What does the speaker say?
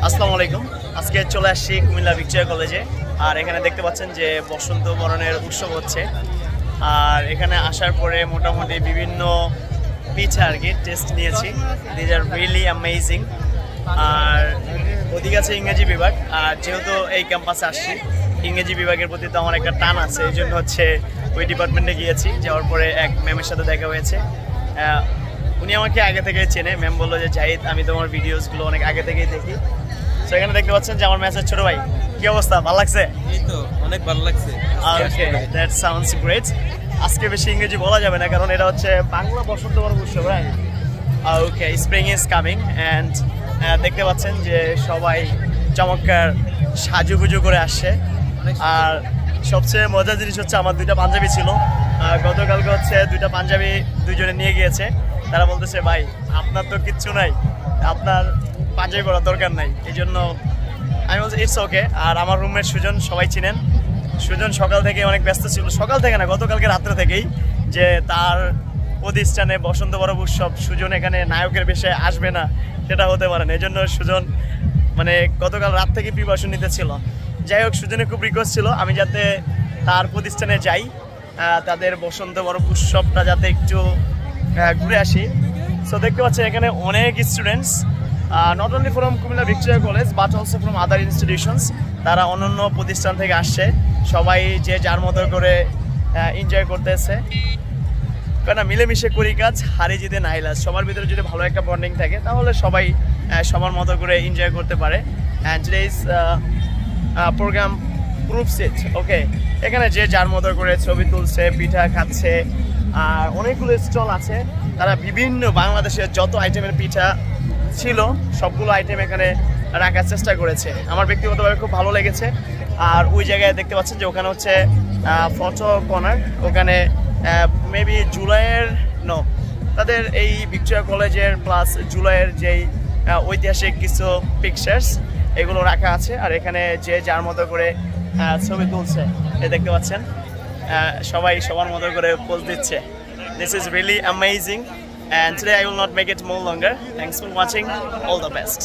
আসসালামু আলাইকুম। আজকে চলে আসছি কুমিল্লা ভিক্টোরিয়া কলেজে। আর এখানে দেখতে পাচ্ছেন যে বসন্ত বরণের উৎসব হচ্ছে। আর এখানে আসার পরে মোটামুটি বিভিন্ন পিঠা আর কি টেস্ট নিয়েছি। These are really amazing. আর ওদিকে আছে ইংরেজি বিভাগ। আর যেহেতু এই ক্যাম্পাসে আসছি, ইংরেজি বিভাগের প্রতি তো আমার একটা টান আছে, এই জন্য হচ্ছে ওই ডিপার্টমেন্টে গিয়েছি। যাওয়ার পরে এক ম্যামের সাথে দেখা হয়েছে। উনি আমাকে আগে থেকে চেনে। ম্যাম বললো যে জাহিদ, আমি তোমার ভিডিওসগুলো অনেক আগে থেকেই দেখি। তো এখানে দেখতে পাচ্ছেন যে আমার ম্যাচের ছোট ভাই। কি অবস্থা, ভালো লাগছে? এই তো অনেক ভালো লাগছে। ওকে, দ্যাট সাউন্ডস গ্রেট। আজকে বেশি ইংরেজি বলা যাবে না, কারণ এটা হচ্ছে বাংলা বসন্ত বরণ উৎসব, right? Okay, spring is coming and দেখতে পাচ্ছেন যে সবাই চমৎকার সাজুগুজু করে আসছে। আর সবচেয়ে মজার জিনিস হচ্ছে আমার দুইটা পাঞ্জাবি ছিল। গতকালকে হচ্ছে দুইটা পাঞ্জাবি দুইজনে নিয়ে গিয়েছে। তারা বলতেছে ভাই আপনার তো কিচ্ছু নাই, আপনার পাঞ্জাবি পরার দরকার নাই। এই জন্য আমি বলছি ইটস ওকে। আর আমার রুমমেট সুজন, সবাই চিনেন। সুজন সকাল থেকে অনেক ব্যস্ত ছিল, সকাল থেকে না গতকালকে রাত্রে থেকেই, যে তার প্রতিষ্ঠানে বসন্ত বরণ উৎসব, সুজন এখানে নায়কের বেশে আসবে না সেটা হতে পারে না। এই জন্য সুজন মানে গতকাল রাত থেকে প্রিপারেশন নিতে ছিল। যাই হোক, সুজনের খুব রিকোয়েস্ট ছিল আমি যাতে তার প্রতিষ্ঠানে যাই, তাদের বসন্ত বরণ উৎসবটা যাতে একটু ঘুরে আসি। সো দেখতে পাচ্ছেন এখানে অনেক students, not only from Comilla Victoria college but also from other institutions. তারা অন্যান্য প্রতিষ্ঠান থেকে আসছে। সবাই যে যার মতো করে এনজয় করতেছে। কেন মিলেমিশে করি কাজ, হারি জিতে নাইলাজ। সবার ভিতরে যদি ভালো একটা বন্ডিং থাকে তাহলে সবাই সবার মতো করে এনজয় করতে পারে। অ্যান্ড টুডেজ প্রোগ্রাম প্রুভস ইট। ওকে, এখানে যে যার মতো করে ছবি তুলছে, পিঠা খাচ্ছে। আর অনেকগুলো স্টল আছে। তারা বিভিন্ন বাংলাদেশের যত আইটেমের পিঠা ছিল সবগুলো আইটেম এখানে রাখার চেষ্টা করেছে। আমার ব্যক্তিগতভাবে খুব ভালো লেগেছে। আর ওই জায়গায় দেখতে পাচ্ছেন যে ওখানে হচ্ছে ফটো কর্নার। ওখানে মেবি জুলাইয়ের তাদের এই ভিক্টোরিয়া কলেজের প্লাস জুলাইয়ের যেই ঐতিহাসিক কিছু পিকচার্স এগুলো রাখা আছে। আর এখানে যে যার মতো করে ছবি তুলছে, এ দেখতে পাচ্ছেন সবাই সবার মতো করে পোজ দিচ্ছে। This is really amazing and today I will not make it more longer. Thanks for watching. All the best.